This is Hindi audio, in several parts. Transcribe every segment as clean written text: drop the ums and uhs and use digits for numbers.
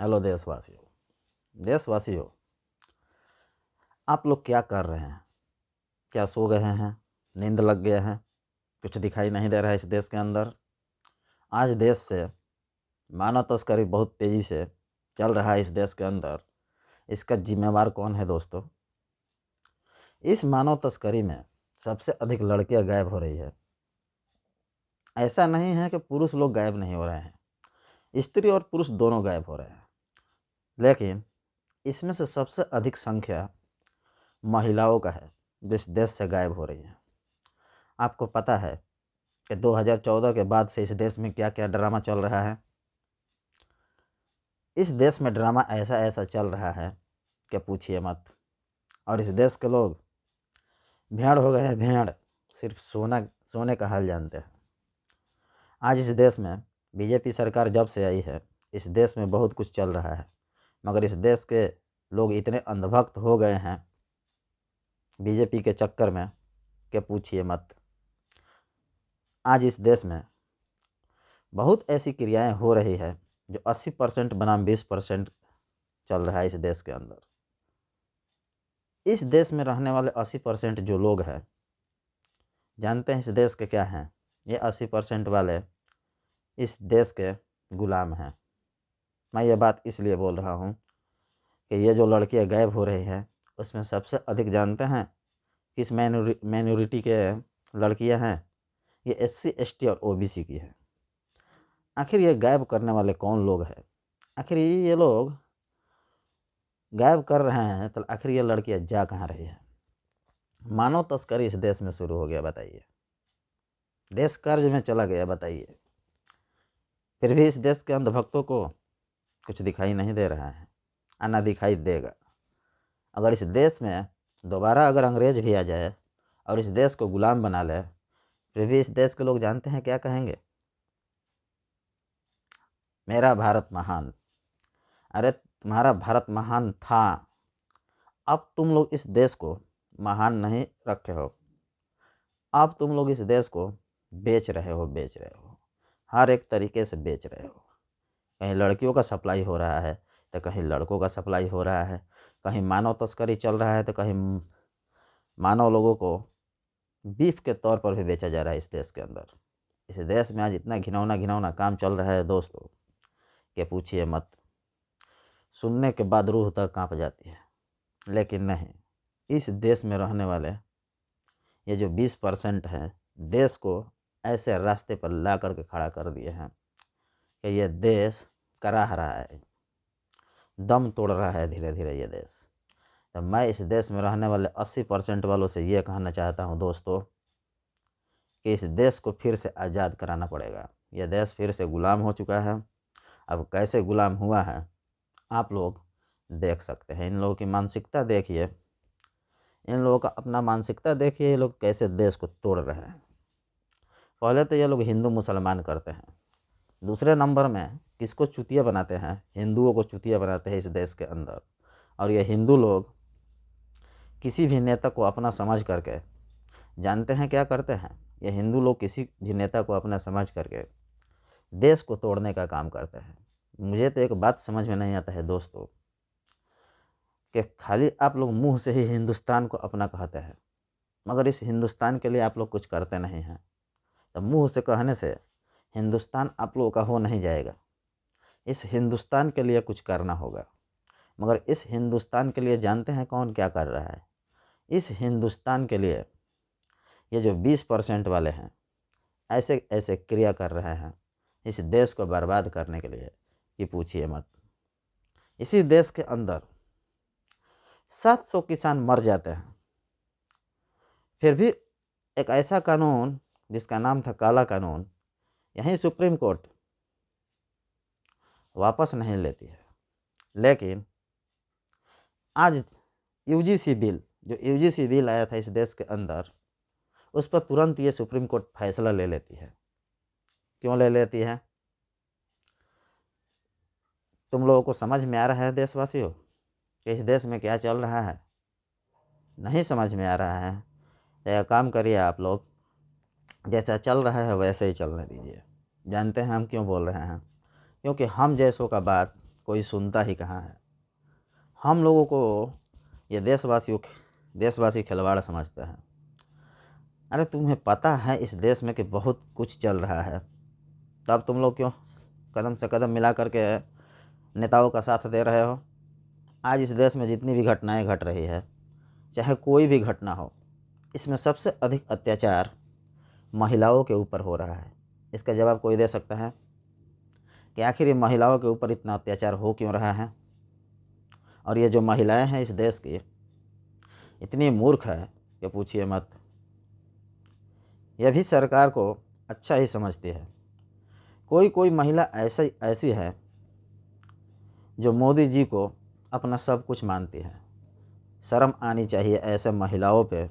हेलो देशवासियों, आप लोग क्या कर रहे हैं? क्या सो गए हैं? नींद लग गया है? कुछ दिखाई नहीं दे रहा है इस देश के अंदर। आज देश से मानव तस्करी बहुत तेज़ी से चल रहा है इस देश के अंदर। इसका जिम्मेवार कौन है दोस्तों? इस मानव तस्करी में सबसे अधिक लड़कियां गायब हो रही है। ऐसा नहीं है कि पुरुष लोग गायब नहीं हो रहे हैं, स्त्री और पुरुष दोनों गायब हो रहे हैं, लेकिन इसमें से सबसे अधिक संख्या महिलाओं का है जो इस देश से गायब हो रही है। आपको पता है कि 2014 के बाद से इस देश में क्या क्या ड्रामा चल रहा है। इस देश में ड्रामा ऐसा ऐसा चल रहा है कि पूछिए मत। और इस देश के लोग भेड़ हो गए हैं, भेड़। सिर्फ सोने का हाल जानते हैं। आज इस देश में बीजेपी सरकार जब से आई है, इस देश में बहुत कुछ चल रहा है, मगर इस देश के लोग इतने अंधभक्त हो गए हैं बीजेपी के चक्कर में कि पूछिए मत। आज इस देश में बहुत ऐसी क्रियाएं हो रही है जो 80% बनाम 20% चल रहा है इस देश के अंदर। इस देश में रहने वाले 80% जो लोग हैं, जानते हैं इस देश के क्या हैं? ये 80% वाले इस देश के गुलाम हैं। मैं ये बात इसलिए बोल रहा हूँ कि ये जो लड़कियाँ गायब हो रही हैं, उसमें सबसे अधिक जानते हैं किस माइनॉरिटी के लड़कियाँ हैं? ये SC ST और OBC की है। आखिर ये गायब करने वाले कौन लोग हैं? आखिर ये लोग गायब कर रहे हैं, तो आखिर ये लड़कियां जा कहाँ रही है? मानव तस्करी इस देश में शुरू हो गया, बताइए। देश कर्ज में चला गया, बताइए। फिर भी इस देश के अंधभक्तों को कुछ दिखाई नहीं दे रहा है, ना दिखाई देगा। अगर इस देश में दोबारा अगर अंग्रेज भी आ जाए और इस देश को गुलाम बना ले, फिर भी इस देश के लोग जानते हैं क्या कहेंगे? मेरा भारत महान। अरे तुम्हारा भारत महान था, अब तुम लोग इस देश को महान नहीं रखे हो। अब तुम लोग इस देश को बेच रहे हो, हर एक तरीके से बेच रहे हो। कहीं लड़कियों का सप्लाई हो रहा है तो कहीं लड़कों का सप्लाई हो रहा है, कहीं मानव तस्करी चल रहा है तो कहीं मानव लोगों को बीफ के तौर पर भी बेचा जा रहा है इस देश के अंदर। इस देश में आज इतना घिनौना घिनौना काम चल रहा है दोस्तों कि पूछिए मत। सुनने के बाद रूह तक कांप जाती है। लेकिन नहीं, इस देश में रहने वाले ये जो 20% हैं, देश को ऐसे रास्ते पर ला करके खड़ा कर दिए हैं कि ये देश कराह रहा है, दम तोड़ रहा है धीरे धीरे ये देश। तो मैं इस देश में रहने वाले 80% वालों से ये कहना चाहता हूँ दोस्तों कि इस देश को फिर से आज़ाद कराना पड़ेगा। यह देश फिर से गुलाम हो चुका है। अब कैसे गुलाम हुआ है आप लोग देख सकते हैं। इन लोगों की मानसिकता देखिए, इन लोगों का अपना मानसिकता देखिए, ये लोग कैसे देश को तोड़ रहे हैं। पहले तो ये लोग हिंदू मुसलमान करते हैं, दूसरे नंबर में किसको चुतिया बनाते हैं? हिंदुओं को चुतिया बनाते हैं इस देश के अंदर। और ये हिंदू लोग किसी भी नेता को अपना समझ करके, जानते हैं क्या करते हैं? ये हिंदू लोग किसी भी नेता को अपना समझ करके देश को तोड़ने का काम करते हैं। मुझे तो एक बात समझ में नहीं आता है दोस्तों कि खाली आप लोग मुंह से ही हिंदुस्तान को अपना कहते हैं, मगर इस हिंदुस्तान के लिए आप लोग कुछ करते नहीं हैं। तो मुंह से कहने से हिंदुस्तान आप लोगों का हो नहीं जाएगा। इस हिंदुस्तान के लिए कुछ करना होगा। मगर इस हिंदुस्तान के लिए जानते हैं कौन क्या कर रहा है? इस हिंदुस्तान के लिए ये जो 20% वाले हैं, ऐसे ऐसे क्रिया कर रहे हैं इस देश को बर्बाद करने के लिए कि पूछिए मत। इसी देश के अंदर 700 किसान मर जाते हैं, फिर भी एक ऐसा कानून जिसका नाम था काला कानून, यहीं सुप्रीम कोर्ट वापस नहीं लेती है। लेकिन आज यूजीसी बिल, जो यूजीसी बिल आया था इस देश के अंदर, उस पर तुरंत ये सुप्रीम कोर्ट फैसला ले लेती है। क्यों ले लेती है? तुम लोगों को समझ में आ रहा है देशवासियों कि इस देश में क्या चल रहा है? नहीं समझ में आ रहा है तो एक काम करिए, आप लोग जैसा चल रहा है वैसे ही चलने दीजिए। जानते हैं हम क्यों बोल रहे हैं? क्योंकि हम जैसों का बात कोई सुनता ही कहाँ है। हम लोगों को ये देशवासी खिलवाड़ समझते हैं। अरे तुम्हें पता है इस देश में कि बहुत कुछ चल रहा है, तब तुम लोग क्यों कदम से कदम मिला करके नेताओं का साथ दे रहे हो। आज इस देश में जितनी भी घटनाएं घट रही है, चाहे कोई भी घटना हो, इसमें सबसे अधिक अत्याचार महिलाओं के ऊपर हो रहा है। इसका जवाब कोई दे सकता है कि आखिर ये महिलाओं के ऊपर इतना अत्याचार हो क्यों रहा है। और ये जो महिलाएं हैं इस देश की इतनी मूर्ख है कि पूछिए मत। यह भी सरकार को अच्छा ही समझती है। कोई कोई महिला ऐसी है जो मोदी जी को अपना सब कुछ मानती है। शर्म आनी चाहिए ऐसे महिलाओं पे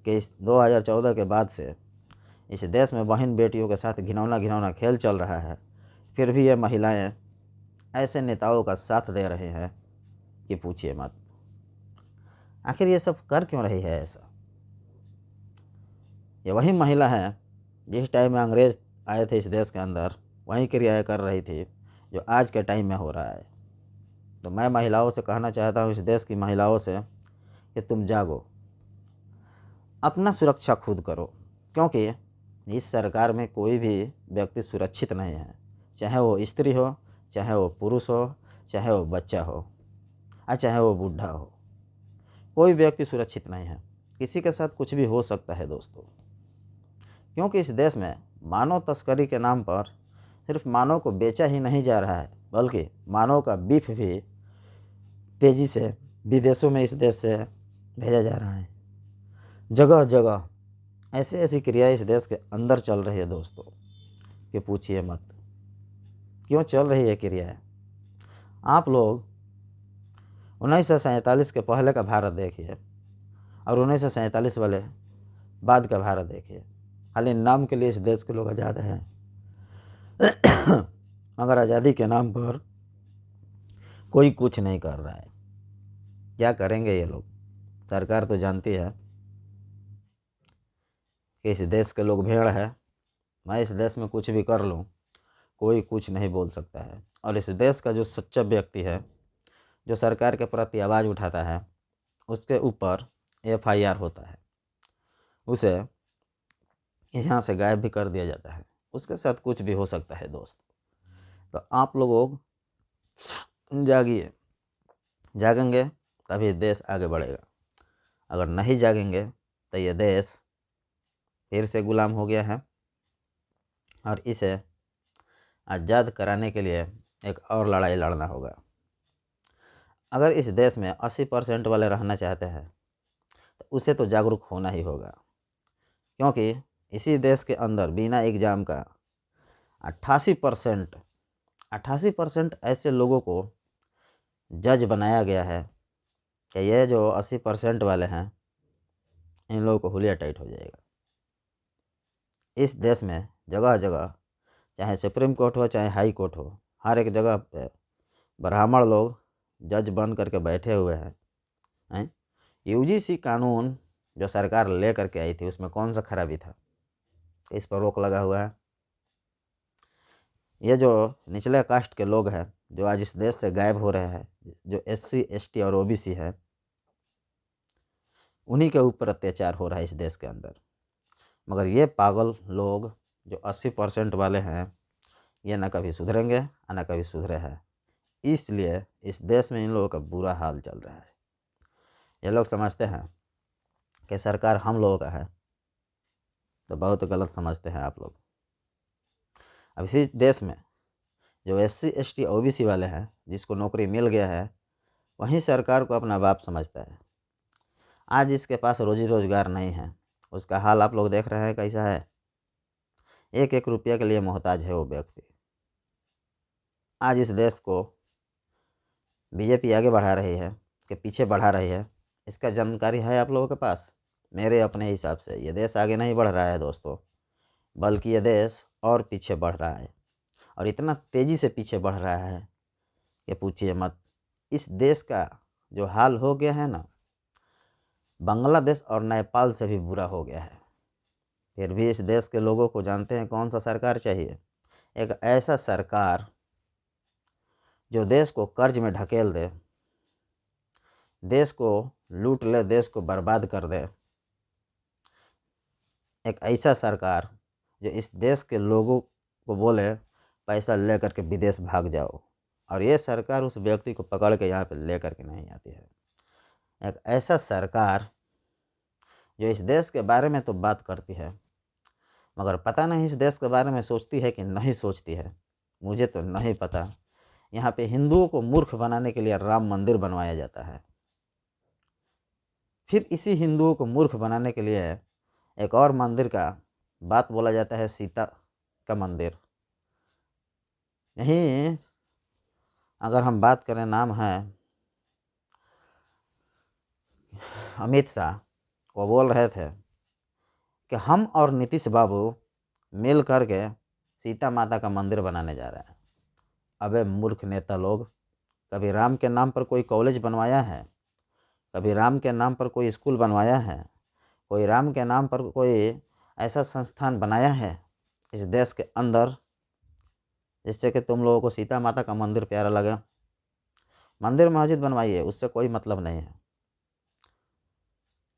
कि इस 2014 के बाद से इस देश में बहन बेटियों के साथ घिनौना खेल चल रहा है, फिर भी ये महिलाएं ऐसे नेताओं का साथ दे रहे हैं कि पूछिए मत। आखिर ये सब कर क्यों रही है ऐसा। ये वही महिला है जिस टाइम में अंग्रेज़ आए थे इस देश के अंदर, वही क्रियाएं कर रही थी जो आज के टाइम में हो रहा है। तो मैं महिलाओं से कहना चाहता हूँ, इस देश की महिलाओं से, कि तुम जागो, अपना सुरक्षा खुद करो, क्योंकि इस सरकार में कोई भी व्यक्ति सुरक्षित नहीं है। चाहे वो स्त्री हो, चाहे वो पुरुष हो, चाहे वो बच्चा हो, और चाहे वो बूढ़ा हो, कोई व्यक्ति सुरक्षित नहीं है। किसी के साथ कुछ भी हो सकता है दोस्तों, क्योंकि इस देश में मानव तस्करी के नाम पर सिर्फ मानव को बेचा ही नहीं जा रहा है, बल्कि मानव का बीफ भी तेज़ी से विदेशों में इस देश से भेजा जा रहा है। जगह जगह ऐसी ऐसी क्रियाएं इस देश के अंदर चल रही है दोस्तों कि पूछिए मत। क्यों चल रही है क्रियाएं। आप लोग 1947 के पहले का भारत देखिए और 1947 वाले बाद का भारत देखिए। खाली नाम के लिए इस देश के लोग आज़ाद हैं, मगर आज़ादी के नाम पर कोई कुछ नहीं कर रहा है। क्या करेंगे ये लोग। सरकार तो जानती है कि इस देश के लोग भेड़ है। मैं इस देश में कुछ भी कर लूँ, कोई कुछ नहीं बोल सकता है। और इस देश का जो सच्चा व्यक्ति है, जो सरकार के प्रति आवाज़ उठाता है, उसके ऊपर FIR होता है, उसे यहाँ से गायब भी कर दिया जाता है। उसके साथ कुछ भी हो सकता है दोस्त। तो आप लोग जागिए, जागेंगे तभी देश आगे बढ़ेगा। अगर नहीं जागेंगे तो ये देश फिर से गुलाम हो गया है, और इसे आज़ाद कराने के लिए एक और लड़ाई लड़ना होगा। अगर इस देश में 80% वाले रहना चाहते हैं तो उसे तो जागरूक होना ही होगा, क्योंकि इसी देश के अंदर बिना एग्ज़ाम का 88% ऐसे लोगों को जज बनाया गया है कि ये जो 80% वाले हैं, इन लोगों को हुलिया टाइट हो जाएगा। इस देश में जगह जगह, चाहे सुप्रीम कोर्ट हो चाहे हाई कोर्ट हो, हर एक जगह पे ब्राह्मण लोग जज बन करके बैठे हुए हैं। UGC कानून जो सरकार ले करके आई थी, उसमें कौन सा खराबी था, इस पर रोक लगा हुआ है। ये जो निचले कास्ट के लोग हैं जो आज इस देश से गायब हो रहे हैं, जो SC ST और OBC है, उन्हीं के ऊपर अत्याचार हो रहा है इस देश के अंदर। मगर ये पागल लोग जो 80% वाले हैं, ये ना कभी सुधरेंगे और ना कभी सुधरे हैं। इसलिए इस देश में इन लोगों का बुरा हाल चल रहा है। ये लोग समझते हैं कि सरकार हम लोगों का है, तो बहुत गलत समझते हैं आप लोग। अब इसी देश में जो SC ST OBC वाले हैं, जिसको नौकरी मिल गया है, वहीं सरकार को अपना बाप समझता है। आज इसके पास रोजी रोजगार नहीं है, उसका हाल आप लोग देख रहे हैं कैसा है। एक एक रुपये के लिए मोहताज है वो व्यक्ति। आज इस देश को BJP आगे बढ़ा रही है कि पीछे बढ़ा रही है, इसका जानकारी है आप लोगों के पास। मेरे अपने हिसाब से ये देश आगे नहीं बढ़ रहा है दोस्तों, बल्कि ये देश और पीछे बढ़ रहा है, और इतना तेज़ी से पीछे बढ़ रहा है कि पूछिए मत। इस देश का जो हाल हो गया है ना, बांग्लादेश और नेपाल से भी बुरा हो गया है। फिर भी इस देश के लोगों को जानते हैं कौन सा सरकार चाहिए। एक ऐसा सरकार जो देश को कर्ज में ढकेल दे, देश को लूट ले, देश को बर्बाद कर दे, एक ऐसा सरकार जो इस देश के लोगों को बोले पैसा ले करके विदेश भाग जाओ, और ये सरकार उस व्यक्ति को पकड़ के यहाँ पे ले करके नहीं आती है। एक ऐसा सरकार जो इस देश के बारे में तो बात करती है, मगर पता नहीं इस देश के बारे में सोचती है कि नहीं सोचती है, मुझे तो नहीं पता। यहाँ पे हिंदुओं को मूर्ख बनाने के लिए राम मंदिर बनवाया जाता है, फिर इसी हिंदुओं को मूर्ख बनाने के लिए एक और मंदिर का बात बोला जाता है, सीता का मंदिर। यहीं अगर हम बात करें, नाम है अमित शाह, वो बोल रहे थे कि हम और नीतीश बाबू मिल करके सीता माता का मंदिर बनाने जा रहे हैं। अबे मूर्ख नेता लोग, कभी राम के नाम पर कोई कॉलेज बनवाया है? कभी राम के नाम पर कोई स्कूल बनवाया है? कोई राम के नाम पर कोई ऐसा संस्थान बनाया है इस देश के अंदर जिससे कि तुम लोगों को सीता माता का मंदिर प्यारा लगे? मंदिर मस्जिद बनवाइए, उससे कोई मतलब नहीं है,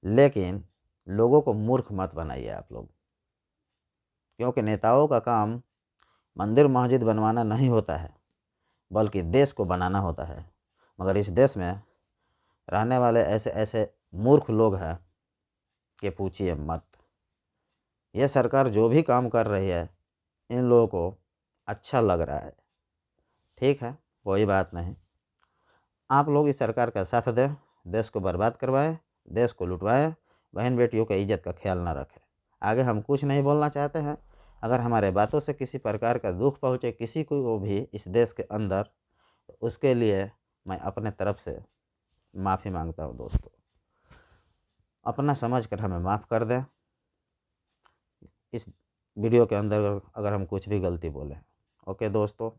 लेकिन लोगों को मूर्ख मत बनाइए आप लोग, क्योंकि नेताओं का काम मंदिर मस्जिद बनवाना नहीं होता है, बल्कि देश को बनाना होता है। मगर इस देश में रहने वाले ऐसे ऐसे मूर्ख लोग हैं कि पूछिए मत। यह सरकार जो भी काम कर रही है, इन लोगों को अच्छा लग रहा है, ठीक है, कोई बात नहीं। आप लोग इस सरकार का साथ दें, देश को बर्बाद करवाएं, देश को लुटवाएं, बहन बेटियों की इज्जत का ख्याल ना रखें। आगे हम कुछ नहीं बोलना चाहते हैं। अगर हमारे बातों से किसी प्रकार का दुख पहुँचे किसी को भी इस देश के अंदर, तो उसके लिए मैं अपने तरफ से माफ़ी मांगता हूँ। दोस्तों, अपना समझ कर हमें माफ़ कर दें। इस वीडियो के अंदर अगर हम कुछ भी गलती बोलें, ओके दोस्तों।